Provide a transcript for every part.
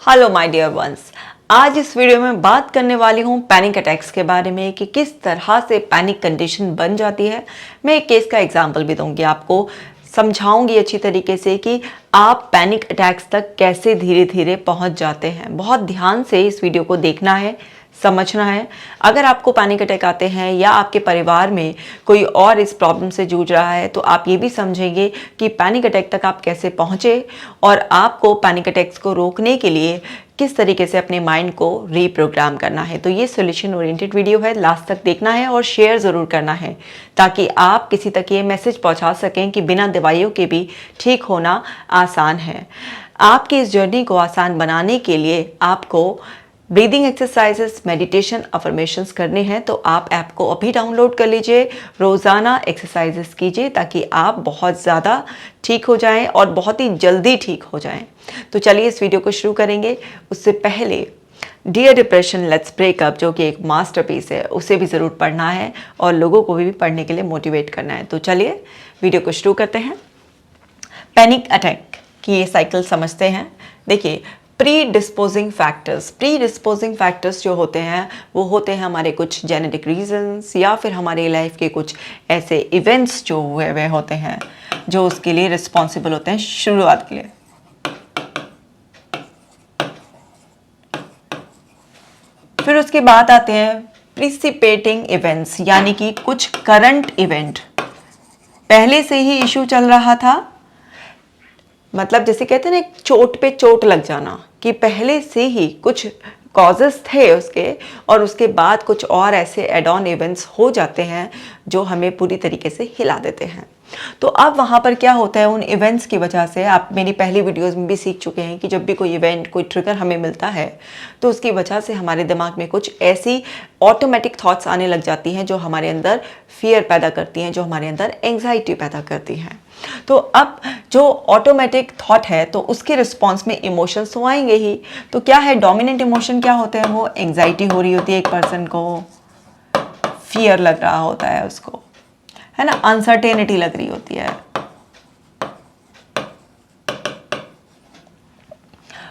Hello my dear ones. आज इस video में बात करने वाली हूँ पैनिक अटैक्स के बारे में कि किस तरह से पैनिक कंडीशन बन जाती है। मैं एक केस का एग्जांपल भी दूंगी, आपको समझाऊंगी अच्छी तरीके से कि आप पैनिक अटैक्स तक कैसे धीरे धीरे पहुंच जाते हैं। बहुत ध्यान से इस वीडियो को देखना है, समझना है। अगर आपको पैनिक अटैक आते हैं या आपके परिवार में कोई और इस प्रॉब्लम से जूझ रहा है तो आप ये भी समझेंगे कि पैनिक अटैक तक आप कैसे पहुँचे और आपको पैनिक अटैक्स को रोकने के लिए किस तरीके से अपने माइंड को रीप्रोग्राम करना है। तो ये सॉल्यूशन ओरिएंटेड वीडियो है, लास्ट तक देखना है और शेयर ज़रूर करना है ताकि आप किसी तक ये मैसेज पहुंचा सकें कि बिना दवाइयों के भी ठीक होना आसान है। आपकी इस जर्नी को आसान बनाने के लिए आपको ब्रीदिंग एक्सरसाइजेस, मेडिटेशन, अफर्मेशंस करने हैं तो आप ऐप को अभी डाउनलोड कर लीजिए। रोज़ाना एक्सरसाइजेस कीजिए ताकि आप बहुत ज़्यादा ठीक हो जाएं और बहुत ही जल्दी ठीक हो जाएं। तो चलिए इस वीडियो को शुरू करेंगे। उससे पहले डियर डिप्रेशन लेट्स ब्रेकअप, जो कि एक मास्टरपीस है, उसे भी ज़रूर पढ़ना है और लोगों को भी पढ़ने के लिए मोटिवेट करना है। तो चलिए वीडियो को शुरू करते हैं। पैनिक अटैक की ये साइकिल समझते हैं। देखिए, प्री डिस्पोजिंग फैक्टर्स जो होते हैं वो होते हैं हमारे कुछ जेनेटिक रीजंस या फिर हमारी लाइफ के कुछ ऐसे इवेंट्स जो हुए हुए होते हैं जो उसके लिए रिस्पॉन्सिबल होते हैं शुरुआत के लिए। फिर उसके बाद आते हैं प्रिसिपेटिंग इवेंट्स, यानी कि कुछ करंट इवेंट। पहले से ही इशू चल रहा था, मतलब जैसे कहते हैं ना, एक चोट पे चोट लग जाना, कि पहले से ही कुछ कॉजेस थे उसके और उसके बाद कुछ और ऐसे एड ऑन इवेंट्स हो जाते हैं जो हमें पूरी तरीके से हिला देते हैं। तो अब वहाँ पर क्या होता है, उन इवेंट्स की वजह से, आप मेरी पहली वीडियोस में भी सीख चुके हैं कि जब भी कोई इवेंट, कोई ट्रिगर हमें मिलता है तो उसकी वजह से हमारे दिमाग में कुछ ऐसी ऑटोमेटिक थॉट्स आने लग जाती हैं जो हमारे अंदर फियर पैदा करती हैं, जो हमारे अंदर एंग्जाइटी पैदा करती हैं। तो अब जो ऑटोमेटिक थॉट है तो उसके रिस्पॉन्स में इमोशंस तो आएंगे ही। तो क्या है, डोमिनेंट इमोशन क्या होते हैं, वो एंग्जाइटी हो रही होती है एक पर्सन को, फियर लग रहा होता है उसको, है ना, अनसर्टेनिटी लग रही होती है,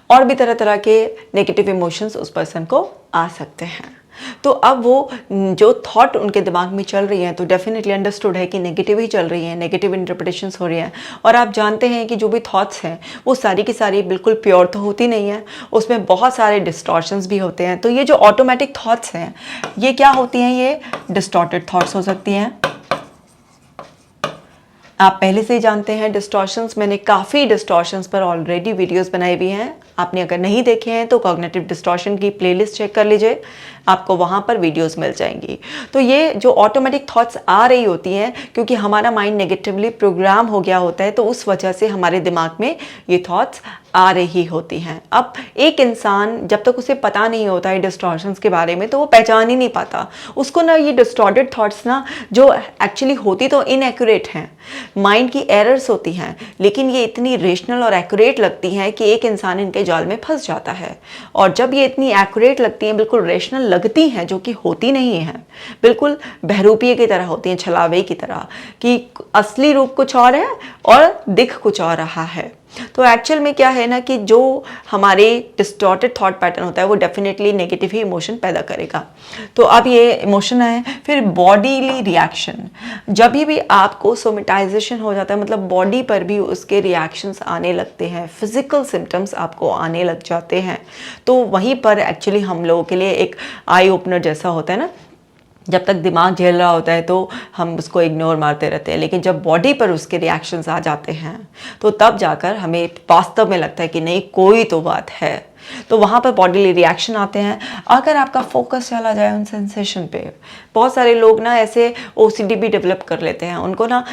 और भी तरह तरह के नेगेटिव इमोशंस उस पर्सन को आ सकते हैं। तो अब वो जो थॉट उनके दिमाग में चल रही हैं तो डेफिनेटली अंडरस्टूड है कि नेगेटिव ही चल रही हैं, नेगेटिव इंटरप्रिटेशंस हो रही हैं। और आप जानते हैं कि जो भी थॉट्स हैं वो सारी की सारी बिल्कुल प्योर तो होती नहीं है, उसमें बहुत सारे डिस्टॉर्शंस भी होते हैं। तो ये जो ऑटोमेटिक थॉट्स हैं ये क्या होती हैं, ये डिस्टॉर्टेड थॉट्स हो सकती हैं। आप पहले से ही जानते हैं डिस्टॉर्शंस, मैंने काफ़ी डिस्टॉर्शंस पर ऑलरेडी वीडियोस बनाई हुई हैं। आपने अगर नहीं देखे हैं तो कॉग्निटिव डिस्टॉर्शन की प्लेलिस्ट चेक कर लीजिए, आपको वहाँ पर वीडियोस मिल जाएंगी। तो ये जो ऑटोमेटिक थॉट्स आ रही होती हैं क्योंकि हमारा माइंड नेगेटिवली प्रोग्राम हो गया होता है, तो उस वजह से हमारे दिमाग में ये थॉट्स आ रही होती हैं। अब एक इंसान जब तक उसे पता नहीं होता है डिस्टॉर्शंस के बारे में तो वो पहचान ही नहीं पाता उसको ना। ये डिस्टॉर्टेड थॉट्स ना जो एक्चुअली होती तो इनएक्यूरेट हैं, माइंड की एरर्स होती हैं, लेकिन ये इतनी रेशनल और एक्यूरेट लगती हैं कि एक इंसान इनके जाल में फंस जाता है। और जब ये इतनी एक्यूरेट लगती हैं, बिल्कुल रेशनल लगती हैं, जो कि होती नहीं हैं, बिल्कुल बहरूपिये की तरह होती हैं, छलावे की तरह, कि असली रूप कुछ और है और दिख कुछ और रहा है। तो एक्चुअल में क्या है ना कि जो हमारे डिस्टॉर्टेड थॉट पैटर्न होता है वो डेफिनेटली नेगेटिव ही इमोशन पैदा करेगा। तो अब ये इमोशन है। फिर बॉडीली रिएक्शन, जब भी आपको सोमेटाइजेशन हो जाता है, मतलब बॉडी पर भी उसके रिएक्शंस आने लगते हैं, फिजिकल सिम्टम्स आपको आने लग जाते हैं, तो वहीं पर एक्चुअली हम लोगों के लिए एक आई ओपनर जैसा होता है ना। जब तक दिमाग झेल रहा होता है तो हम उसको इग्नोर मारते रहते हैं, लेकिन जब बॉडी पर उसके रिएक्शंस आ जाते हैं तो तब जाकर हमें वास्तव में लगता है कि नहीं, कोई तो बात है। तो वहाँ पर बॉडीली रिएक्शन आते हैं। अगर आपका फोकस चला जाए उन सेंसेशन पे, बहुत सारे लोग ना ऐसे ओसीडी भी डेवलप कर लेते हैं, उनको ना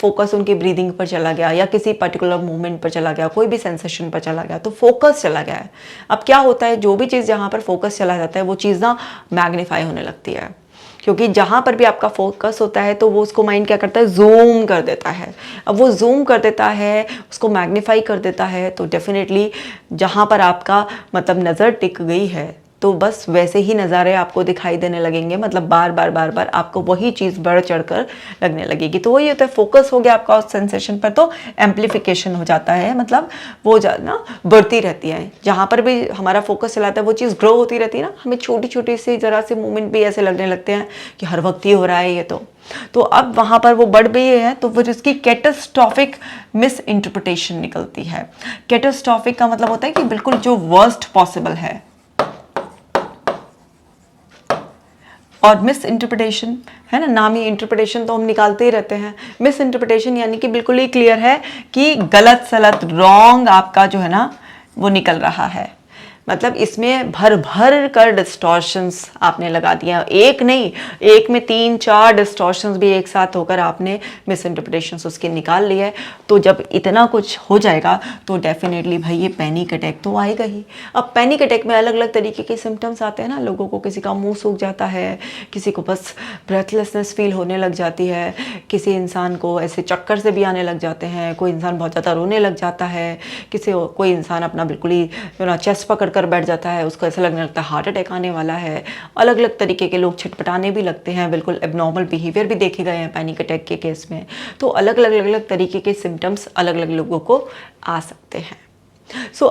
फोकस उनकी ब्रीदिंग पर चला गया या किसी पर्टिकुलर मूवमेंट पर चला गया, कोई भी सेंसेशन पर चला गया तो फोकस चला गया है। अब क्या होता है, जो भी चीज़ जहाँ पर फोकस चला जाता है वो चीज़ ना मैग्नीफाई होने लगती है, क्योंकि जहाँ पर भी आपका फोकस होता है तो वो उसको माइंड क्या करता है, जूम कर देता है। अब वो जूम कर देता है, उसको मैग्नीफाई कर देता है, तो डेफिनेटली जहाँ पर आपका मतलब नज़र टिक गई है तो बस वैसे ही नज़ारे आपको दिखाई देने लगेंगे, मतलब बार बार आपको वही चीज़ बढ़ चढ़ कर लगने लगेगी। तो वही होता है, फोकस हो गया आपका उस सेंसेशन पर तो एम्पलीफिकेशन हो जाता है, मतलब वो ना बढ़ती रहती है। जहाँ पर भी हमारा फोकस चलाता है वो चीज़ ग्रो होती रहती है ना, हमें छोटी छोटी सी ज़रा से मूवमेंट भी ऐसे लगने लगते हैं कि हर वक्त ही हो रहा है ये तो अब वहाँ पर वो बढ़ गई है, तो फिर इसकी कैटास्ट्रॉफिक मिस इंटरप्रिटेशन निकलती है। कैटास्ट्रॉफिक का मतलब होता है कि बिल्कुल जो वर्स्ट पॉसिबल है, और मिस इंटरप्रिटेशन है ना, नाम ही इंटरप्रिटेशन तो हम निकालते ही रहते हैं। मिस इंटरप्रिटेशन यानी कि बिल्कुल ही क्लियर है कि गलत सलत रॉन्ग आपका जो है ना वो निकल रहा है। मतलब इसमें भर भर कर डिस्टॉर्शंस आपने लगा दिया, एक नहीं, एक में 3-4 डिस्टॉर्शंस भी एक साथ होकर आपने मिस इंटरप्रिटेशंस उसके निकाल लिया है। तो जब इतना कुछ हो जाएगा तो डेफिनेटली भाई ये पैनिक अटैक तो आएगा ही। अब पैनिक अटैक में अलग अलग तरीके के सिम्टम्स आते हैं ना लोगों को, किसी का मुंह सूख जाता है, किसी को बस ब्रेथलेसनेस फील होने लग जाती है, किसी इंसान को ऐसे चक्कर से भी आने लग जाते हैं, कोई इंसान बहुत ज़्यादा रोने लग जाता है, कोई इंसान अपना बिल्कुल ही चेस्ट पकड़ कर बैठ जाता है, उसको ऐसा लगने लगता है हार्ट अटैक आने वाला है। अलग अलग तरीके के लोग छटपटाने भी लगते हैं, बिल्कुल एबनॉर्मल बिहेवियर भी देखे गए हैं पैनिक अटैक के केस में। तो अलग अलग तरीके के सिम्टम्स अलग अलग लोगों को आ सकते हैं।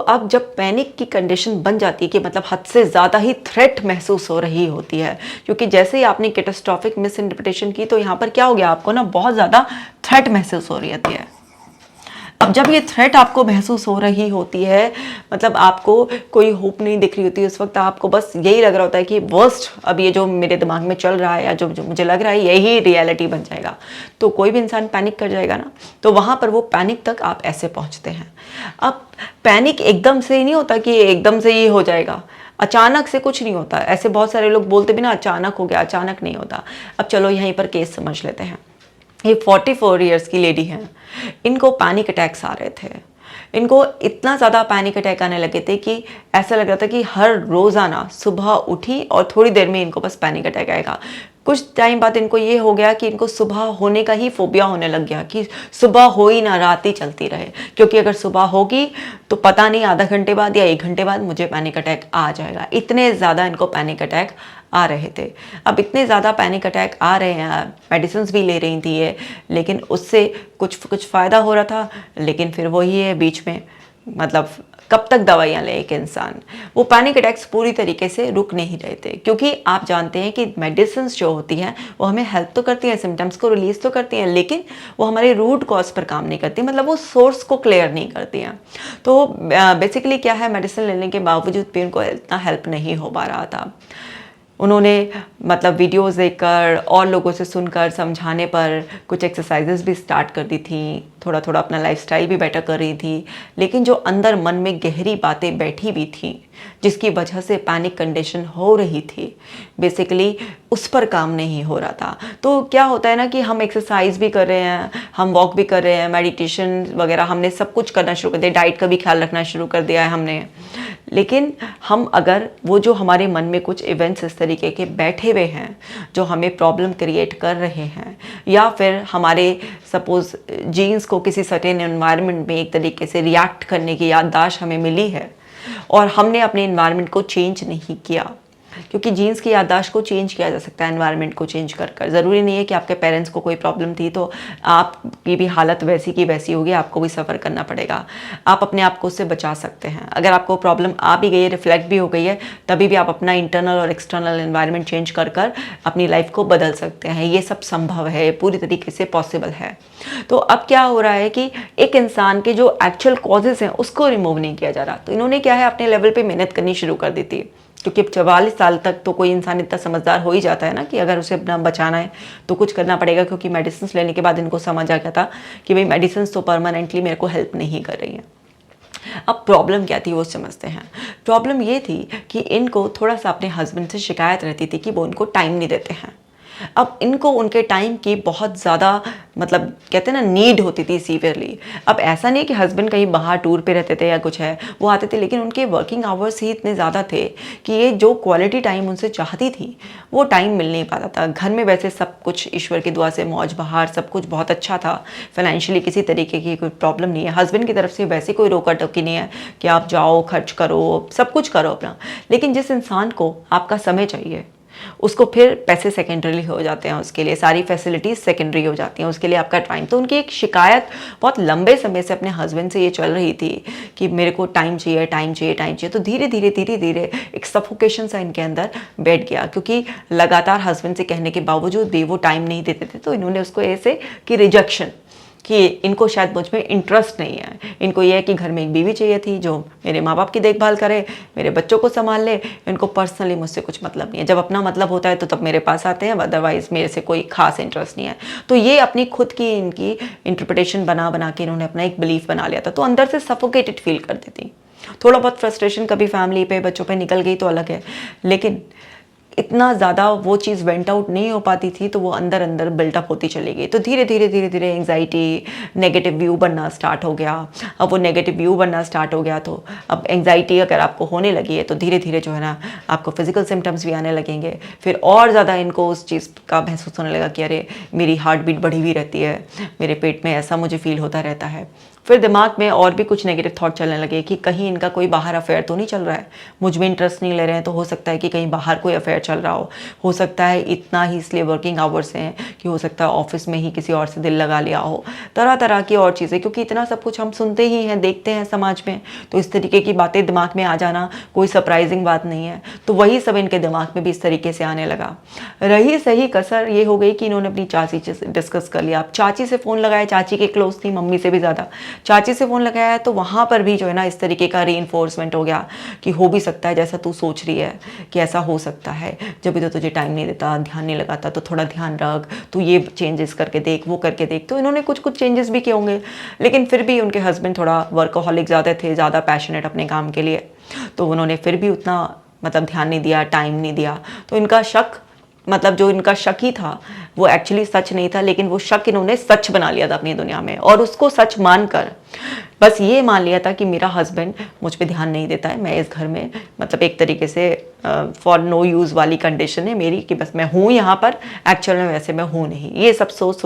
अब जब पैनिक की कंडीशन बन जाती है कि मतलब हद से ज़्यादा ही थ्रेट महसूस हो रही होती है, क्योंकि जैसे ही आपने कैटास्ट्रॉफिक मिस इंटरप्रिटेशन की तो यहाँ पर क्या हो गया, आपको ना बहुत ज़्यादा थ्रेट महसूस हो रही होती है। अब जब ये थ्रेट आपको महसूस हो रही होती है, मतलब आपको कोई होप नहीं दिख रही होती, उस वक्त आपको बस यही लग रहा होता है कि वर्स्ट अब ये जो मेरे दिमाग में चल रहा है या जो मुझे लग रहा है यही रियलिटी बन जाएगा। तो कोई भी इंसान पैनिक कर जाएगा ना, तो वहाँ पर वो पैनिक तक आप ऐसे पहुँचते हैं। अब पैनिक एकदम से ही नहीं होता कि एकदम से ही हो जाएगा, अचानक से कुछ नहीं होता। ऐसे बहुत सारे लोग बोलते भी ना अचानक हो गया, अचानक नहीं होता। अब चलो यहीं पर केस समझ लेते हैं। ये 44 ईयर्स की लेडी हैं, इनको पैनिक अटैक्स आ रहे थे। इनको इतना ज़्यादा पैनिक अटैक आने लगे थे कि ऐसा लग रहा था कि हर रोज़ाना सुबह उठी और थोड़ी देर में इनको बस पैनिक अटैक आएगा। कुछ टाइम बाद इनको ये हो गया कि इनको सुबह होने का ही फोबिया होने लग गया कि सुबह हो ही ना, रात ही चलती रहे, क्योंकि अगर सुबह होगी तो पता नहीं आधा घंटे बाद या 1 घंटे बाद मुझे पैनिक अटैक आ जाएगा। इतने ज़्यादा इनको पैनिक अटैक आ रहे थे। अब इतने ज़्यादा पैनिक अटैक आ रहे हैं, मेडिसिन भी ले रही थी ये, लेकिन उससे कुछ फ़ायदा हो रहा था, लेकिन फिर वही है बीच में, मतलब कब तक दवाइयाँ ले एक इंसान। वो पैनिक अटैक्स पूरी तरीके से रुक नहीं रहे थे, क्योंकि आप जानते हैं कि मेडिसिन जो होती हैं वो हमें हेल्प तो करती हैं, सिम्टम्स को रिलीज तो करती हैं, लेकिन वो हमारे रूट कॉज पर काम नहीं करती, मतलब वो सोर्स को क्लियर नहीं करती हैं। तो बेसिकली क्या है, मेडिसिन लेने के बावजूद भी उनको इतना हेल्प नहीं हो पा रहा था। उन्होंने मतलब वीडियोस देखकर और लोगों से सुनकर समझाने पर कुछ एक्सरसाइजेस भी स्टार्ट कर दी थी, थोड़ा थोड़ा अपना लाइफस्टाइल भी बेटर कर रही थी, लेकिन जो अंदर मन में गहरी बातें बैठी भी थी जिसकी वजह से पैनिक कंडीशन हो रही थी, बेसिकली उस पर काम नहीं हो रहा था। तो क्या होता है ना कि हम एक्सरसाइज भी कर रहे हैं, हम वॉक भी कर रहे हैं, मेडिटेशन वगैरह हमने सब कुछ करना शुरू कर दिया, डाइट का भी ख्याल रखना शुरू कर दिया है हमने, लेकिन हम अगर वो जो हमारे मन में कुछ इवेंट्स इस तरीके के बैठे हुए हैं जो हमें प्रॉब्लम क्रिएट कर रहे हैं, या फिर हमारे सपोज जीन्स को किसी सर्टेन एनवायरनमेंट में एक तरीके से रिएक्ट करने की याददाश्त हमें मिली है और हमने अपने एनवायरनमेंट को चेंज नहीं किया, क्योंकि जीन्स की याददाश्त को चेंज किया जा सकता है एनवायरनमेंट को चेंज कर। ज़रूरी नहीं है कि आपके पेरेंट्स को कोई प्रॉब्लम थी तो आपकी भी हालत वैसी की वैसी होगी, आपको भी सफ़र करना पड़ेगा। आप अपने आप को उससे बचा सकते हैं। अगर आपको प्रॉब्लम आ भी गई है, रिफ्लेक्ट भी हो गई है, तभी भी आप अपना इंटरनल और एक्सटर्नल एनवायरनमेंट चेंज कर अपनी लाइफ को बदल सकते हैं। ये सब संभव है, पूरी तरीके से पॉसिबल है। तो अब क्या हो रहा है कि एक इंसान के जो एक्चुअल कॉजेज़ हैं उसको रिमूव नहीं किया जा रहा, तो इन्होंने क्या है अपने लेवल पे मेहनत करनी शुरू कर दी थी, क्योंकि 44 साल तक तो कोई इंसान इतना समझदार हो ही जाता है ना कि अगर उसे अपना बचाना है तो कुछ करना पड़ेगा, क्योंकि मेडिसिन लेने के बाद इनको समझ आ गया था कि भाई मेडिसिन तो परमानेंटली मेरे को हेल्प नहीं कर रही हैं। अब प्रॉब्लम क्या थी वो समझते हैं। प्रॉब्लम ये थी कि इनको थोड़ा सा अपने हस्बैंड से शिकायत रहती थी कि वो इनको टाइम नहीं देते हैं। अब इनको उनके टाइम की बहुत ज़्यादा मतलब कहते हैं ना नीड होती थी सीवियरली। अब ऐसा नहीं कि हस्बैंड कहीं बाहर टूर पे रहते थे या कुछ है, वो आते थे, लेकिन उनके वर्किंग आवर्स ही इतने ज़्यादा थे कि ये जो क्वालिटी टाइम उनसे चाहती थी वो टाइम मिल नहीं पाता था। घर में वैसे सब कुछ ईश्वर की दुआ से मौज बहार सब कुछ बहुत अच्छा था, फाइनेंशियली किसी तरीके की कोई प्रॉब्लम नहीं है, हस्बैंड की तरफ से वैसे कोई रोका टोकी नहीं है कि आप जाओ खर्च करो सब कुछ करो अपना। लेकिन जिस इंसान को आपका समय चाहिए उसको फिर पैसे सेकेंडरी हो जाते हैं, उसके लिए सारी फैसिलिटीज़ सेकेंडरी हो जाती हैं, उसके लिए आपका टाइम। तो उनकी एक शिकायत बहुत लंबे समय से अपने हस्बैंड से ये चल रही थी कि मेरे को टाइम चाहिए टाइम चाहिए टाइम चाहिए। तो धीरे धीरे एक सफोकेशन सा इनके अंदर बैठ गया, क्योंकि लगातार हस्बैंड से कहने के बावजूद भी वो टाइम नहीं देते थे। तो इन्होंने उसको ऐसे कि रिजेक्शन कि इनको शायद मुझ में इंटरेस्ट नहीं है, इनको ये है कि घर में एक बीवी चाहिए थी जो मेरे माँ बाप की देखभाल करे, मेरे बच्चों को संभाल ले, इनको पर्सनली मुझसे कुछ मतलब नहीं है। जब अपना मतलब होता है तो तब मेरे पास आते हैं, अदरवाइज मेरे से कोई खास इंटरेस्ट नहीं है। तो ये अपनी खुद की इनकी इंटरप्रिटेशन बना बना के इन्होंने अपना एक बिलीफ बना लिया था। तो अंदर से सफोकेटेड फील करती थी। थोड़ा बहुत फ्रस्ट्रेशन कभी फैमिली पे बच्चों पे निकल गई तो अलग है, लेकिन इतना ज़्यादा वो चीज़ वेंट आउट नहीं हो पाती थी, तो वो अंदर अंदर बिल्टअप होती चली गई। तो धीरे धीरे एंग्जाइटी नेगेटिव व्यू बनना स्टार्ट हो गया। अब वो नेगेटिव व्यू बनना स्टार्ट हो गया तो अब एंग्जाइटी अगर आपको होने लगी है तो धीरे धीरे जो है ना आपको फिजिकल सिम्टम्स भी आने लगेंगे। फिर और ज़्यादा इनको उस चीज़ का महसूस होने लगा कि अरे मेरी हार्ट बीट बढ़ी हुई रहती है, मेरे पेट में ऐसा मुझे फील होता रहता है। फिर दिमाग में और भी कुछ नेगेटिव थॉट चलने लगे कि कहीं इनका कोई बाहर अफेयर तो नहीं चल रहा है, मुझ में इंटरेस्ट नहीं ले रहे हैं तो हो सकता है कि कहीं बाहर कोई अफेयर चल रहा हो सकता है इतना ही इसलिए वर्किंग आवर्स हैं कि हो सकता है ऑफिस में ही किसी और से दिल लगा लिया हो, तरह तरह की और चीज़ें, क्योंकि इतना सब कुछ हम सुनते ही हैं देखते हैं समाज में। तो इस तरीके की बातें दिमाग में आ जाना कोई सरप्राइजिंग बात नहीं है। तो वही सब इनके दिमाग में भी इस तरीके से आने लगा। रही सही कसर ये हो गई कि इन्होंने अपनी चाची से डिस्कस कर लिया। अब चाची से फ़ोन लगाया, चाची के क्लोज थी मम्मी से भी ज़्यादा, चाची से फ़ोन लगाया तो वहाँ पर भी जो है ना इस तरीके का रीइंफोर्समेंट हो गया कि हो भी सकता है जैसा तू सोच रही है कि ऐसा हो सकता है, जब भी तो तुझे टाइम नहीं देता, ध्यान नहीं लगाता, तो थोड़ा ध्यान रख, तू ये चेंजेस करके देख, वो करके देख। तो इन्होंने कुछ कुछ चेंजेस भी किए होंगे, लेकिन फिर भी उनके हस्बैंड थोड़ा वर्कोहॉलिक ज़्यादा थे, ज़्यादा पैशनेट अपने काम के लिए, तो उन्होंने फिर भी उतना मतलब ध्यान नहीं दिया, टाइम नहीं दिया। तो इनका शक मतलब जो इनका शक ही था वो एक्चुअली सच नहीं था, लेकिन वो शक इन्होंने सच बना लिया था अपनी दुनिया में, और उसको सच मानकर बस ये मान लिया था कि मेरा हस्बैंड मुझ पे ध्यान नहीं देता है, मैं इस घर में मतलब एक तरीके से फॉर नो यूज़ वाली कंडीशन है मेरी कि बस मैं हूँ यहाँ पर, एक्चुअल में वैसे मैं हूँ नहीं। ये सब सोच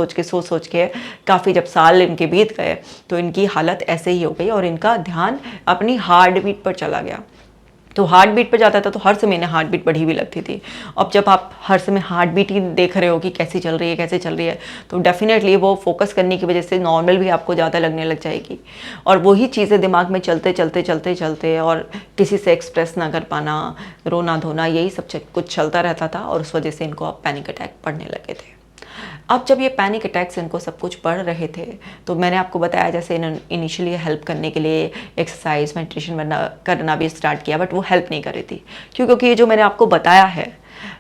सोच के काफ़ी जब साल इनके बीत गए तो इनकी हालत ऐसे ही हो गई और इनका ध्यान अपनी हार्ट बीट पर चला गया। तो हार्ट बीट पर जाता था तो हर समय इन्हें हार्ट बीट बढ़ी हुई लगती थी। अब जब आप हर समय हार्ट बीट ही देख रहे हो कि कैसी चल रही है कैसे चल रही है, तो डेफिनेटली वो फोकस करने की वजह से नॉर्मल भी आपको ज़्यादा लगने लग जाएगी, और वही चीज़ें दिमाग में चलते और किसी से एक्सप्रेस ना कर पाना, रोना धोना, यही सब कुछ चलता रहता था, और उस वजह से इनको अब पैनिक अटैक पड़ने लगे थे। अब जब ये पैनिक अटैक्स इनको सब कुछ पढ़ रहे थे तो मैंने आपको बताया जैसे इनिशियली हेल्प करने के लिए एक्सरसाइज मेडिटेशन करना भी स्टार्ट किया, बट वो हेल्प नहीं कर रही थी। क्योंकि ये जो मैंने आपको बताया है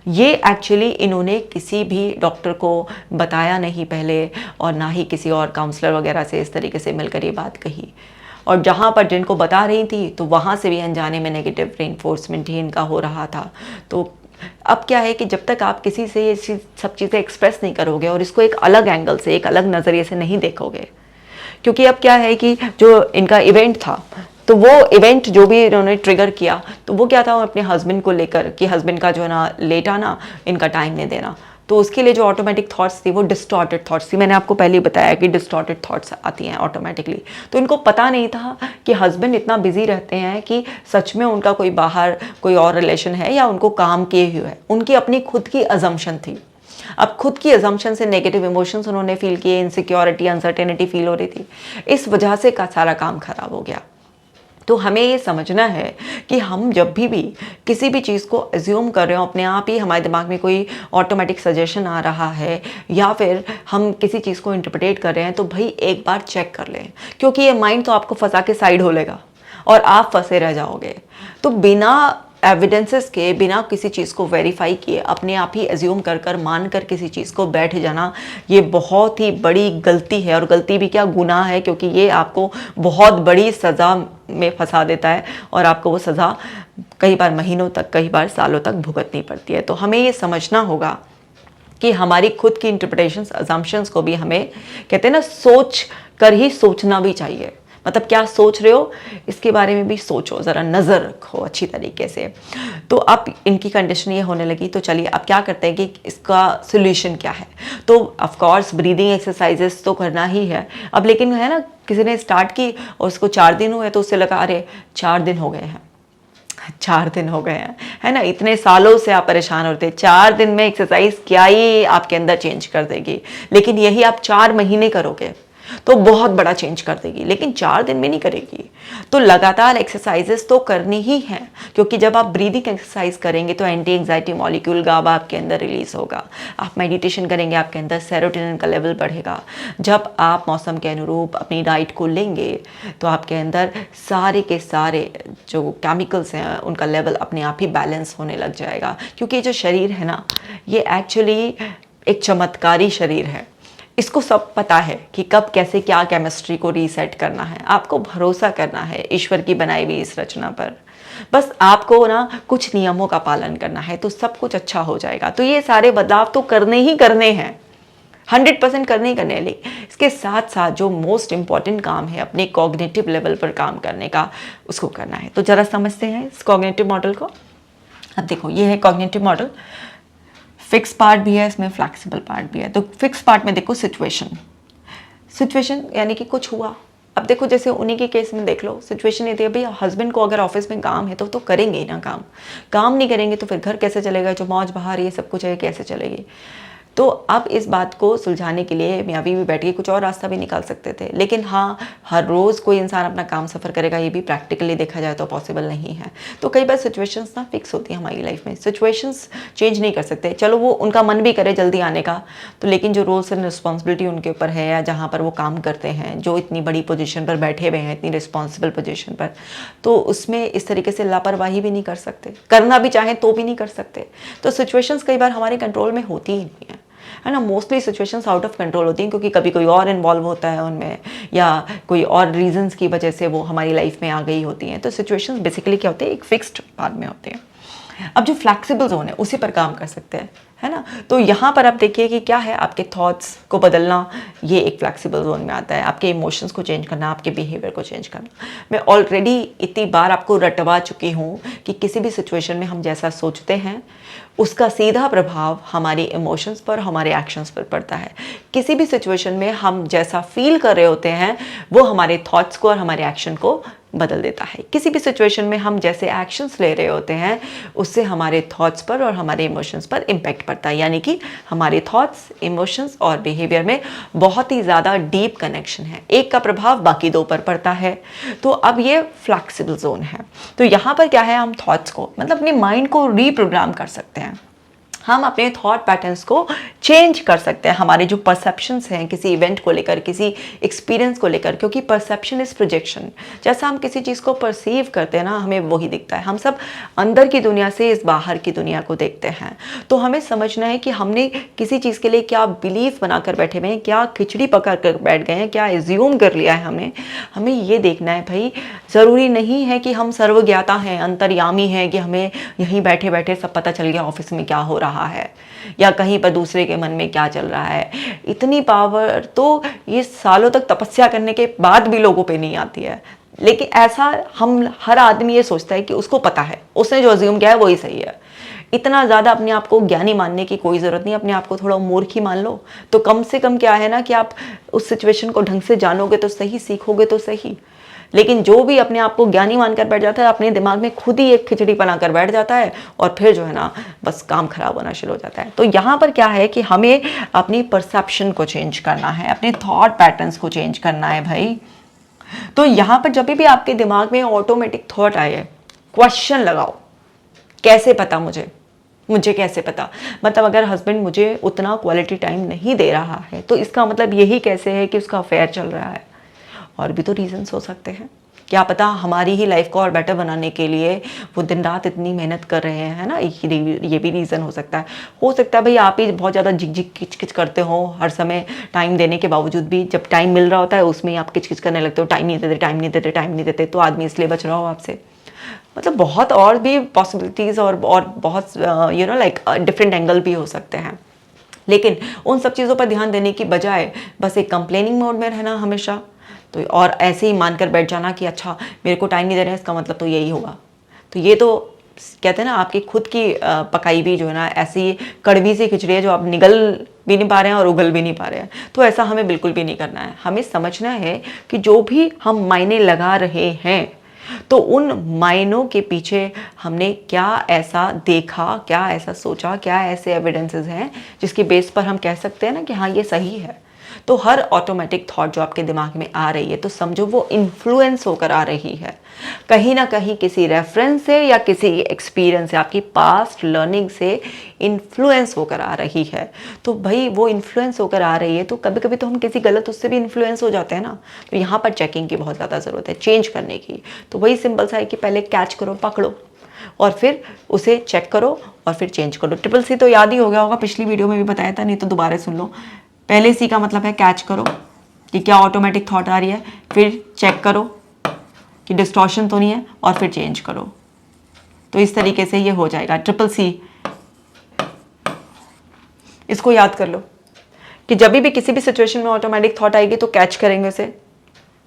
ये एक्चुअली इन्होंने किसी भी डॉक्टर को बताया नहीं पहले, और ना ही किसी और काउंसलर वगैरह से इस तरीके से मिलकर ये बात कही। और जहाँ पर जिनको बता रही थी तो वहाँ से भी अनजाने में नेगेटिव रेनफोर्समेंट ही इनका हो रहा था। तो अब क्या है कि जब तक आप किसी से ये सब चीज़ें एक्सप्रेस नहीं करोगे और इसको एक अलग एंगल से एक अलग नज़रिए से नहीं देखोगे, क्योंकि अब क्या है कि जो इनका इवेंट था तो वो इवेंट जो भी इन्होंने ट्रिगर किया तो वो क्या था, अपने हस्बैंड को लेकर कि हस्बैंड का जो है ना लेट आना, इनका टाइम नहीं देना। तो उसके लिए जो ऑटोमेटिक थॉट्स थी वो डिस्टॉर्टेड थॉट्स थी। मैंने आपको पहले ही बताया कि डिस्टॉर्टेड थॉट्स आती हैं ऑटोमेटिकली। तो इनको पता नहीं था कि हस्बैंड इतना बिजी रहते हैं कि सच में उनका कोई बाहर कोई और रिलेशन है या उनको काम किए हुए है। उनकी अपनी खुद की अजम्पशन थी। अब खुद की अजम्पशन से नेगेटिव इमोशंस उन्होंने फील किए, इनसिक्योरिटी अनसर्टेनिटी फील हो रही थी, इस वजह से का सारा काम खराब हो गया। तो हमें ये समझना है कि हम जब भी किसी भी चीज़ को एज्यूम कर रहे हो, अपने आप ही हमारे दिमाग में कोई ऑटोमेटिक सजेशन आ रहा है या फिर हम किसी चीज़ को इंटरप्रेट कर रहे हैं, तो भाई एक बार चेक कर लें, क्योंकि ये माइंड तो आपको फंसा के साइड हो लेगा और आप फंसे रह जाओगे। तो बिना एविडेंसेस के, बिना किसी चीज़ को वेरीफाई किए अपने आप ही एज्यूम कर मान कर किसी चीज़ को बैठ जाना, ये बहुत ही बड़ी गलती है। और गलती भी क्या, गुनाह है, क्योंकि ये आपको बहुत बड़ी सज़ा में फंसा देता है और आपको वो सज़ा कई बार महीनों तक, कई बार सालों तक भुगतनी पड़ती है। तो हमें ये समझना होगा कि हमारी खुद की इंटरप्रिटेशंस, अजम्पशंस को भी हमें कहते हैं ना सोच कर ही सोचना भी चाहिए। मतलब क्या सोच रहे हो इसके बारे में भी सोचो, ज़रा नज़र रखो अच्छी तरीके से। तो अब इनकी कंडीशन ये होने लगी, तो चलिए अब क्या करते हैं कि इसका सोल्यूशन क्या है। तो ऑफ कोर्स ब्रीदिंग एक्सरसाइजेस तो करना ही है अब, लेकिन है ना किसी ने स्टार्ट की और उसको 4 दिन हुए तो उससे लगा अरे 4 दिन हो गए हैं, 4 दिन हो गए हैं, है ना, इतने सालों से आप परेशान होते, 4 दिन में एक्सरसाइज क्या ही आपके अंदर चेंज कर देगी। लेकिन यही आप 4 महीने करोगे तो बहुत बड़ा चेंज कर देगी, लेकिन 4 दिन में नहीं करेगी। तो लगातार एक्सरसाइजेस तो करनी ही है, क्योंकि जब आप ब्रीदिंग एक्सरसाइज करेंगे तो एंटी एंग्जाइटी मॉलिक्यूल गाबा आपके अंदर रिलीज होगा। आप मेडिटेशन करेंगे, आपके अंदर सेरोटोनिन का लेवल बढ़ेगा। जब आप मौसम के अनुरूप अपनी डाइट को लेंगे तो आपके अंदर सारे के सारे जो केमिकल्स हैं उनका लेवल अपने आप ही बैलेंस होने लग जाएगा। क्योंकि ये जो शरीर है ना, ये एक्चुअली एक चमत्कारी शरीर है। इसको सब पता है कि कब कैसे क्या केमिस्ट्री को रीसेट करना है। आपको भरोसा करना है ईश्वर की बनाई हुई इस रचना पर। बस आपको ना कुछ नियमों का पालन करना है तो सब कुछ अच्छा हो जाएगा। तो ये सारे बदलाव तो करने ही करने हैं, 100% करने ही करने हैं। इसके साथ साथ जो मोस्ट इंपॉर्टेंट काम है अपने कॉग्निटिव लेवल पर काम करने का, उसको करना है। तो जरा समझते हैं इस कॉग्निटिव मॉडल को। अब देखो ये है कॉग्निटिव मॉडल। फिक्स पार्ट भी है इसमें, फ्लैक्सिबल पार्ट भी है। तो फिक्स पार्ट में देखो सिचुएशन यानी कि कुछ हुआ। अब देखो जैसे उन्हीं के केस में देख लो, सिचुएशन ये थी अभी हस्बैंड को अगर ऑफिस में काम है तो करेंगे ही ना काम नहीं करेंगे तो फिर घर कैसे चलेगा, जो मौज बहार ये सब कुछ है कैसे चलेगी। तो अब इस बात को सुलझाने के लिए मियाँ बीवी बैठ के कुछ और रास्ता भी निकाल सकते थे, लेकिन हाँ हर रोज़ कोई इंसान अपना काम सफ़र करेगा ये भी प्रैक्टिकली देखा जाए तो पॉसिबल नहीं है। तो कई बार सिचुएशंस ना फिक्स होती हैं हमारी लाइफ में, सिचुएशंस चेंज नहीं कर सकते। चलो वो उनका मन भी करे जल्दी आने का तो, लेकिन जो रोल्स एंड रिस्पॉन्सिबिलिटी उनके ऊपर है या जहाँ पर वो काम करते हैं, जो इतनी बड़ी पोजीशन पर बैठे हुए हैं, इतनी रिस्पॉन्सिबल पोजीशन पर, तो उसमें इस तरीके से लापरवाही भी नहीं कर सकते, करना भी चाहें तो भी नहीं कर सकते। तो सिचुएशंस कई बार हमारे कंट्रोल में होती ही नहीं है ना। Mostly situations out of control होती हैं क्योंकि कभी कोई और इन्वॉल्व होता है उनमें, या कोई और रीजंस की वजह से वो हमारी लाइफ में आ गई होती हैं। तो सिचुएशंस बेसिकली क्या होते हैं, एक फिक्स्ड पार्ट में होते हैं। अब जो फ्लैक्सिबल जोन है उसी पर काम कर सकते हैं, है ना। तो यहाँ पर आप देखिए कि क्या है, आपके थॉट्स को बदलना ये एक फ्लैक्सिबल जोन में आता है। आपके इमोशंस को चेंज करना, आपके बिहेवियर को चेंज करना। मैं ऑलरेडी इतनी बार आपको रटवा चुकी हूँ कि किसी भी सिचुएशन में हम जैसा सोचते हैं उसका सीधा प्रभाव हमारे इमोशंस पर, हमारे एक्शंस पर पड़ता है। किसी भी सिचुएशन में हम जैसा फील कर रहे होते हैं वो हमारे थॉट्स को और हमारे एक्शन को बदल देता है। किसी भी सिचुएशन में हम जैसे एक्शंस ले रहे होते हैं उससे हमारे थॉट्स पर और हमारे इमोशंस पर इम्पैक्ट पड़ता है। यानी कि हमारे थॉट्स, इमोशंस और बिहेवियर में बहुत ही ज़्यादा डीप कनेक्शन है, एक का प्रभाव बाकी दो पर पड़ता है। तो अब ये फ्लैक्सिबल जोन है। तो यहाँ पर क्या है, हम थॉट्स को मतलब अपने माइंड को रीप्रोग्राम कर सकते हैं। हम अपने थॉट पैटर्न्स को चेंज कर सकते हैं, हमारे जो परसेप्शंस हैं किसी इवेंट को लेकर, किसी एक्सपीरियंस को लेकर, क्योंकि परसेप्शन इज प्रोजेक्शन। जैसा हम किसी चीज़ को परसीव करते हैं ना, हमें वही दिखता है। हम सब अंदर की दुनिया से इस बाहर की दुनिया को देखते हैं। तो हमें समझना है कि हमने किसी चीज़ के लिए क्या बिलीफ बनाकर बैठे हुए हैं, क्या खिचड़ी पका कर बैठ गए हैं, क्या एज्यूम कर लिया है हमने। हमें ये देखना है भाई, ज़रूरी नहीं है कि हम सर्वज्ञाता हैं, अंतर्यामी हैं, कि हमें यहीं बैठे बैठे सब पता चल गया ऑफिस में क्या हो रहा है या कहीं पर दूसरे के मन में क्या चल रहा है। इतनी पावर तो ये सालों तक तपस्या करने के बाद भी लोगों पे नहीं आती है। लेकिन ऐसा हम हर आदमी ये सोचता है कि उसको पता है, उसने जो अज्यूम किया है वही सही है। इतना ज़्यादा अपने आप को ज्ञानी मानने की कोई ज़रूरत नहीं, अपने आप को थोड़ा मूर्ख ही मान लो। तो कम से कम क्या है ना कि आप उस सिचुएशन को ढंग से जानोगे तो सही, सीखोगे तो सही। लेकिन जो भी अपने आप को ज्ञानी मानकर बैठ जाता है, अपने दिमाग में खुद ही एक खिचड़ी बनाकर बैठ जाता है और फिर जो है ना बस काम खराब होना शुरू हो जाता है। तो यहाँ पर क्या है कि हमें अपनी परसेप्शन को चेंज करना है, अपने थॉट पैटर्न्स को चेंज करना है भाई। तो यहाँ पर जब भी आपके दिमाग में ऑटोमेटिक थॉट आए, क्वेश्चन लगाओ, कैसे पता मुझे कैसे पता। मतलब अगर हस्बैंड मुझे उतना क्वालिटी टाइम नहीं दे रहा है तो इसका मतलब यही कैसे है कि उसका अफेयर चल रहा है। और भी तो रीजंस हो सकते हैं, क्या पता हमारी ही लाइफ को और बेटर बनाने के लिए वो दिन रात इतनी मेहनत कर रहे हैं, है ना। ये भी रीज़न हो सकता है भाई आप ही बहुत ज़्यादा झिक किच किच करते हो हर समय, टाइम देने के बावजूद भी जब टाइम मिल रहा होता है उसमें ही आप किच किच करने लगते हो, टाइम नहीं देते, तो आदमी इसलिए बच रहा हो आपसे। मतलब बहुत और भी पॉसिबिलिटीज़ और बहुत लाइक डिफरेंट एंगल भी हो सकते हैं। लेकिन उन सब चीज़ों पर ध्यान देने की बजाय बस एक कंप्लेनिंग मोड में रहना हमेशा, तो और ऐसे ही मानकर बैठ जाना कि अच्छा मेरे को टाइम नहीं दे रहे हैं, इसका मतलब तो यही होगा। तो ये तो कहते हैं ना आपकी खुद की पकाई भी जो है ना ऐसी कड़वी सी खिचड़ी है जो आप निगल भी नहीं पा रहे हैं और उगल भी नहीं पा रहे हैं। तो ऐसा हमें बिल्कुल भी नहीं करना है। हमें समझना है कि जो भी हम मायने लगा रहे हैं तो उन मायनों के पीछे हमने क्या ऐसा देखा, क्या ऐसा सोचा, क्या ऐसे एविडेंसेस हैं जिसकी बेस पर हम कह सकते हैं ना कि हाँ ये सही है। तो हर ऑटोमेटिक थॉट जो आपके दिमाग में आ रही है तो समझो वो इन्फ्लुएंस होकर आ रही है कहीं ना कहीं किसी रेफरेंस से या किसी एक्सपीरियंस से, आपकी पास्ट लर्निंग से इन्फ्लुएंस होकर आ रही है। तो भाई वो इन्फ्लुएंस होकर आ रही है तो कभी कभी तो हम किसी गलत उससे भी इन्फ्लुएंस हो जाते हैं ना। तो यहाँ पर चेकिंग की बहुत ज़्यादा ज़रूरत है, चेंज करने की। तो वही सिंपल सा है कि पहले कैच करो, पकड़ो और फिर उसे चेक करो और फिर चेंज करो। ट्रिपल सी तो याद ही हो गया होगा, पिछली वीडियो में भी बताया था, नहीं तो दोबारा सुन लो। पहले सी का मतलब है कैच करो कि क्या ऑटोमेटिक थॉट आ रही है, फिर चेक करो कि डिस्टॉर्शन तो नहीं है और फिर चेंज करो। तो इस तरीके से ये हो जाएगा ट्रिपल सी। इसको याद कर लो कि जब भी किसी भी सिचुएशन में ऑटोमेटिक थॉट आएगी तो कैच करेंगे उसे,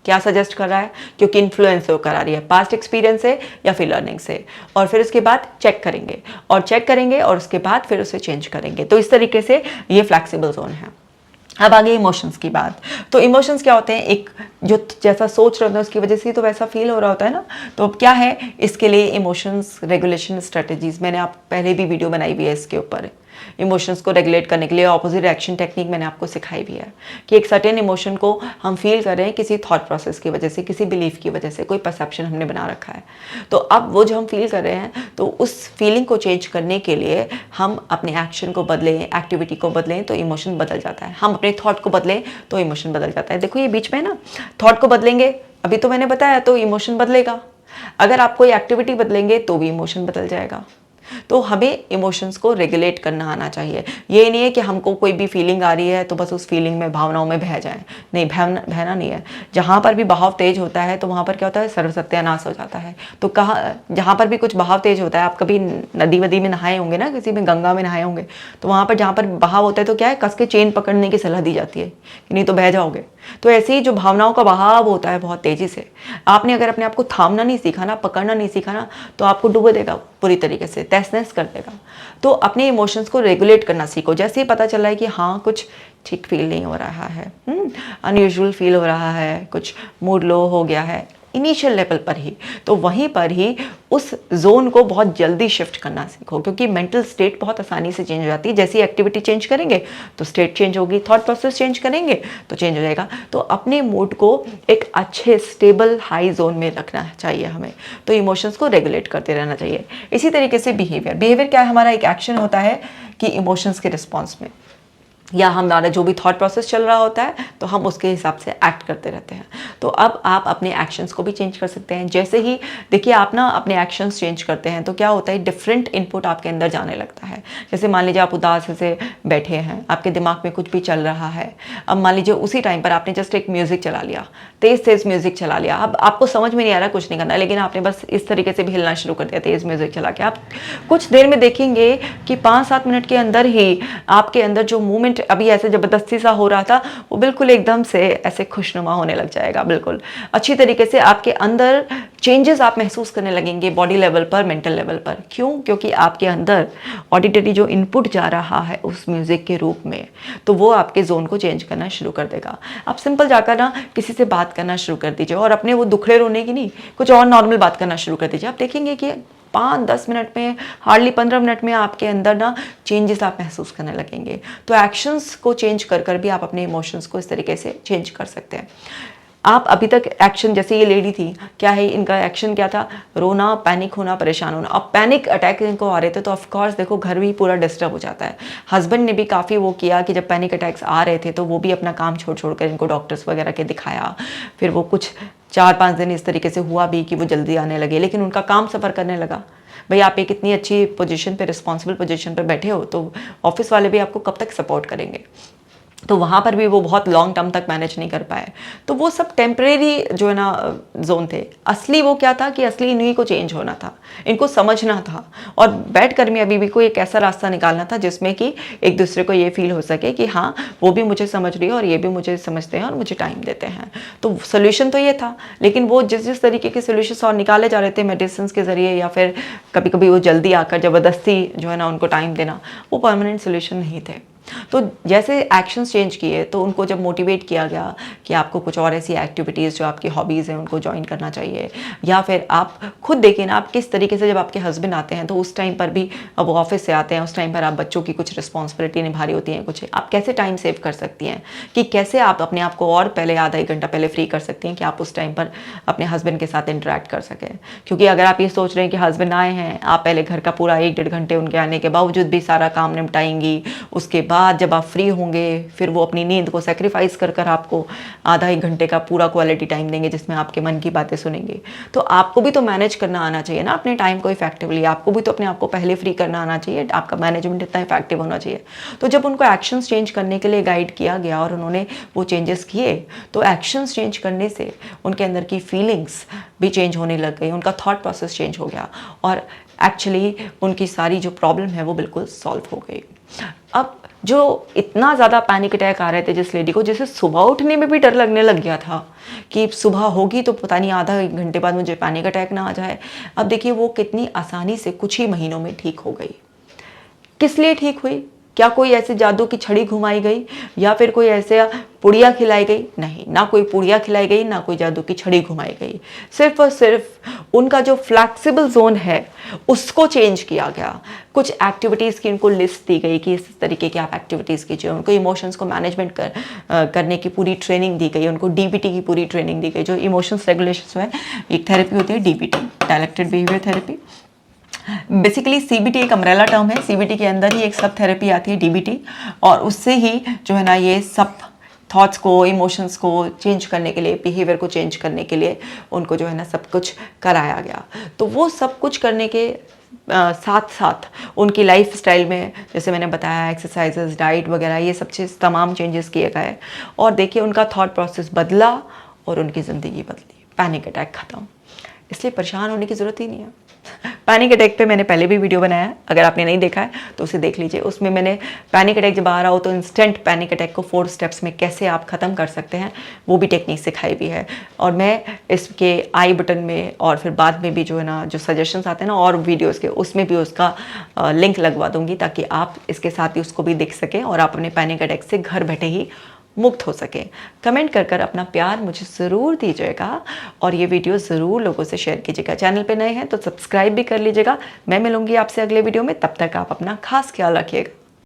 क्या सजेस्ट कर रहा है, क्योंकि इन्फ्लुएंस होकर आ रही है पास्ट एक्सपीरियंस से या फिर लर्निंग से। और फिर उसके बाद चेक करेंगे और उसके बाद फिर उसे चेंज करेंगे। तो इस तरीके से ये फ्लैक्सिबल जोन है। अब आगे इमोशंस की बात। तो इमोशंस क्या होते हैं, एक जो जैसा सोच रहे होते हैं उसकी वजह से तो वैसा फील हो रहा होता है ना। तो अब क्या है इसके लिए इमोशंस रेगुलेशन स्ट्रेटजीज, मैंने आप पहले भी वीडियो बनाई हुई है इसके ऊपर। इमोशंस को रेगुलेट करने के लिए ऑपोजिट रिएक्शन टेक्निक मैंने आपको सिखाई भी है कि एक सर्टेन इमोशन को हम फील कर रहे हैं किसी थॉट प्रोसेस की वजह से, किसी बिलीफ की वजह से, कोई परसेप्शन हमने बना रखा है। तो अब वो जो हम फील कर रहे हैं तो उस फीलिंग को चेंज करने के लिए हम अपने एक्शन को बदलें, एक्टिविटी को बदलें तो इमोशन बदल जाता है। हम अपने थॉट को बदलें तो इमोशन बदल जाता है। देखो ये बीच में ना थॉट को बदलेंगे, अभी तो मैंने बताया, तो इमोशन बदलेगा। अगर आप कोई एक्टिविटी बदलेंगे तो भी इमोशन बदल जाएगा। तो हमें इमोशंस को रेगुलेट करना आना चाहिए। ये नहीं है कि हमको कोई भी फीलिंग आ रही है तो बस उस फीलिंग में, भावनाओं में बह जाएं। नहीं, बहना नहीं है। जहाँ पर भी बहाव तेज होता है तो वहाँ पर क्या होता है, सर्व सत्यानाश हो जाता है। तो कहाँ जहाँ पर भी कुछ बहाव तेज होता है, आप कभी नदी वदी में नहाए होंगे ना, किसी में गंगा में नहाए होंगे, तो वहाँ पर जहाँ पर बहाव होता है तो क्या है, कस के चेन पकड़ने की सलाह दी जाती है कि नहीं तो बह जाओगे। तो ऐसे ही जो भावनाओं का बहाव होता है बहुत तेजी से, आपने अगर अपने आप को थामना नहीं सीखा ना, पकड़ना नहीं सीखा ना, तो आपको डुबो देगा पूरी तरीके से, तहस नहस कर देगा। तो अपने इमोशंस को रेगुलेट करना सीखो। जैसे ही पता चल रहा है कि हाँ कुछ ठीक फील नहीं हो रहा है, अनयूजुअल फील हो रहा है, कुछ मूड लो हो गया है, इनिशियल लेवल पर ही, तो वहीं पर ही उस जोन को बहुत जल्दी शिफ्ट करना सीखो। क्योंकि मेंटल स्टेट बहुत आसानी से चेंज हो जाती है। जैसी एक्टिविटी चेंज करेंगे तो स्टेट चेंज होगी, थॉट प्रोसेस चेंज करेंगे तो चेंज हो जाएगा। तो अपने मूड को एक अच्छे स्टेबल हाई जोन में रखना चाहिए हमें। तो इमोशंस को रेगुलेट करते रहना चाहिए। इसी तरीके से बिहेवियर क्या है, हमारा एक एक्शन होता है कि इमोशंस के रिस्पॉन्स में या हमारा जो भी थॉट प्रोसेस चल रहा होता है तो हम उसके हिसाब से एक्ट करते रहते हैं। तो अब आप अपने एक्शंस को भी चेंज कर सकते हैं। जैसे ही देखिए आप ना अपने एक्शंस चेंज करते हैं तो क्या होता है, डिफरेंट इनपुट आपके अंदर जाने लगता है। जैसे मान लीजिए आप उदास से बैठे हैं, आपके दिमाग में कुछ भी चल रहा है। अब मान लीजिए उसी टाइम पर आपने जस्ट एक म्यूज़िक चला लिया, तेज़ म्यूज़िक चला लिया। अब आपको समझ में नहीं आ रहा, कुछ नहीं करना, लेकिन आपने बस इस तरीके से भी हिलना शुरू कर दिया तेज़ म्यूज़िक चला के। आप कुछ देर में देखेंगे कि 5-7 मिनट के अंदर ही आपके अंदर जो मूवमेंट अभी ऐसे जबरदस्ती सा हो रहा था वो बिल्कुल एकदम से ऐसे खुशनुमा होने लग जाएगा। बिल्कुल अच्छी तरीके से आपके अंदर चेंजेस आप महसूस करने लगेंगे, बॉडी लेवल पर, मेंटल लेवल पर। क्यों? क्योंकि आपके अंदर ऑडिटरी जो इनपुट जा रहा है उस म्यूजिक के रूप में, तो वो आपके जोन को चेंज करना शुरू कर देगा। आप सिंपल जाकर ना किसी से बात करना शुरू कर दीजिए और अपने वो दुखड़े रोने की नहीं, कुछ और नॉर्मल बात करना शुरू कर दीजिए। आप देखेंगे कि 5-10 मिनट में, हार्डली 15 मिनट में आपके अंदर ना चेंजेस आप महसूस करने लगेंगे। तो एक्शंस को चेंज कर भी आप अपने इमोशंस को इस तरीके से चेंज कर सकते हैं। आप अभी तक एक्शन, जैसे ये लेडी थी, क्या है इनका एक्शन क्या था, रोना, पैनिक होना, परेशान होना। अब पैनिक अटैक इनको आ रहे थे तो ऑफकोर्स देखो घर भी पूरा डिस्टर्ब हो जाता है। हस्बैंड ने भी काफ़ी वो किया कि जब पैनिक अटैक्स आ रहे थे तो वो भी अपना काम छोड़ कर इनको डॉक्टर्स वगैरह के दिखाया। फिर वो कुछ 4-5 दिन इस तरीके से हुआ भी कि वो जल्दी आने लगे, लेकिन उनका काम सफ़र करने लगा। भाई आप एक इतनी अच्छी पोजीशन पे, रिस्पॉन्सिबल पोजीशन पे बैठे हो तो ऑफिस वाले भी आपको कब तक सपोर्ट करेंगे। तो वहाँ पर भी वो बहुत लॉन्ग टर्म तक मैनेज नहीं कर पाए। तो वो सब टेम्परेरी जो है ना जोन थे। असली वो क्या था कि असली इन्हीं को चेंज होना था, इनको समझना था और बैठ कर में अभी भी कोई एक ऐसा रास्ता निकालना था जिसमें कि एक दूसरे को ये फील हो सके कि हाँ वो भी मुझे समझ रही है और ये भी मुझे समझते हैं और मुझे टाइम देते हैं। तो सोल्यूशन तो ये था, लेकिन वो जिस जिस तरीके के सोल्यूशन और निकाले जा रहे थे मेडिसिन के ज़रिए या फिर कभी कभी वो जल्दी आकर ज़बरदस्ती जो है ना उनको टाइम देना, वो परमानेंट सोल्यूशन नहीं थे। तो जैसे एक्शंस चेंज किए तो उनको जब मोटिवेट किया गया कि आपको कुछ और ऐसी एक्टिविटीज़ जो आपकी हॉबीज़ हैं उनको ज्वाइन करना चाहिए, या फिर आप खुद देखिए ना, आप किस तरीके से जब आपके हस्बैंड आते हैं तो उस टाइम पर भी वो ऑफिस से आते हैं, उस टाइम पर आप बच्चों की कुछ रिस्पॉन्सिबिलिटी निभा रही होती हैं, कुछ आप कैसे टाइम सेव कर सकती हैं, कि कैसे आप अपने आप को और पहले आधा एक घंटा पहले फ्री कर सकती हैं कि आप उस टाइम पर अपने हस्बैंड के साथ इंटरेक्ट कर सकें। क्योंकि अगर आप ये सोच रहे हैं कि हस्बैंड आए हैं, आप पहले घर का पूरा 1-1.5 घंटे उनके आने के बावजूद भी सारा काम निपटाएंगी, उसके बाद जब आप फ्री होंगे फिर वो अपनी नींद को सेक्रीफाइस कर कर आपको आधा 1 घंटे का पूरा क्वालिटी टाइम देंगे जिसमें आपके मन की बातें सुनेंगे। तो आपको भी तो मैनेज करना आना चाहिए ना अपने टाइम को इफेक्टिवली, आपको भी तो अपने आप को पहले फ्री करना आना चाहिए, आपका मैनेजमेंट इतना इफेक्टिव होना चाहिए। तो जब उनको एक्शंस चेंज करने के लिए गाइड किया गया और उन्होंने वो चेंजेस किए, तो एक्शंस चेंज करने से उनके अंदर की फीलिंग्स भी चेंज होने लग गई, उनका थॉट प्रोसेस चेंज हो गया और एक्चुअली उनकी सारी जो प्रॉब्लम है वो बिल्कुल सॉल्व हो गई। अब जो इतना ज़्यादा पैनिक अटैक आ रहे थे जिस लेडी को, जैसे सुबह उठने में भी डर लगने लग गया था कि सुबह होगी तो पता नहीं आधा 1 घंटे बाद मुझे पैनिक अटैक ना आ जाए। अब देखिए वो कितनी आसानी से कुछ ही महीनों में ठीक हो गई। किस लिए ठीक हुई? क्या कोई ऐसे जादू की छड़ी घुमाई गई या फिर कोई ऐसे पुड़िया खिलाई गई? नहीं, ना कोई पुड़िया खिलाई गई, ना कोई जादू की छड़ी घुमाई गई। सिर्फ और सिर्फ उनका जो फ्लैक्सिबल जोन है उसको चेंज किया गया। कुछ एक्टिविटीज़ की उनको लिस्ट दी गई कि इस तरीके की आप एक्टिविटीज़ कीजिए। उनको इमोशंस को मैनेजमेंट करने की पूरी ट्रेनिंग दी गई, उनको डीबीटी की पूरी ट्रेनिंग दी गई। जो इमोशंस रेगुलेशन है, एक थेरेपी होती है DBT, directed behaviour therapy. Basically CBT एक अम्ब्रेला टर्म है, सीबीटी के अंदर ही एक सब थेरेपी आती है डीबीटी, और उससे ही जो है ना ये सब थॉट्स को, इमोशंस को चेंज करने के लिए, बिहेवियर को चेंज करने के लिए उनको जो है ना सब कुछ कराया गया। तो वो सब कुछ करने के साथ साथ उनकी लाइफ स्टाइल में, जैसे मैंने बताया, एक्सरसाइजेस, डाइट वगैरह, ये सब चीज़ तमाम चेंजेस किए गए और देखिए उनका थॉट प्रोसेस बदला और उनकी ज़िंदगी बदली। पैनिक अटैक ख़त्म। इसलिए परेशान होने की ज़रूरत ही नहीं है। पैनिक अटैक पे मैंने पहले भी वीडियो बनाया है, अगर आपने नहीं देखा है तो उसे देख लीजिए। उसमें मैंने पैनिक अटैक जब आ रहा हो तो इंस्टेंट पैनिक अटैक को 4 स्टेप्स में कैसे आप ख़त्म कर सकते हैं वो भी टेक्निक सिखाई भी है। और मैं इसके आई बटन में और फिर बाद में भी जो है ना जो सजेशंस आते हैं ना और वीडियोज़ के, उसमें भी उसका लिंक लगवा दूंगी ताकि आप इसके साथ ही उसको भी देख सकें और आप अपने पैनिक अटैक से घर बैठे ही मुक्त हो सके। कमेंट कर कर अपना प्यार मुझे ज़रूर दीजिएगा और ये वीडियो ज़रूर लोगों से शेयर कीजिएगा। चैनल पे नए हैं तो सब्सक्राइब भी कर लीजिएगा। मैं मिलूंगी आपसे अगले वीडियो में, तब तक आप अपना खास ख्याल रखिएगा।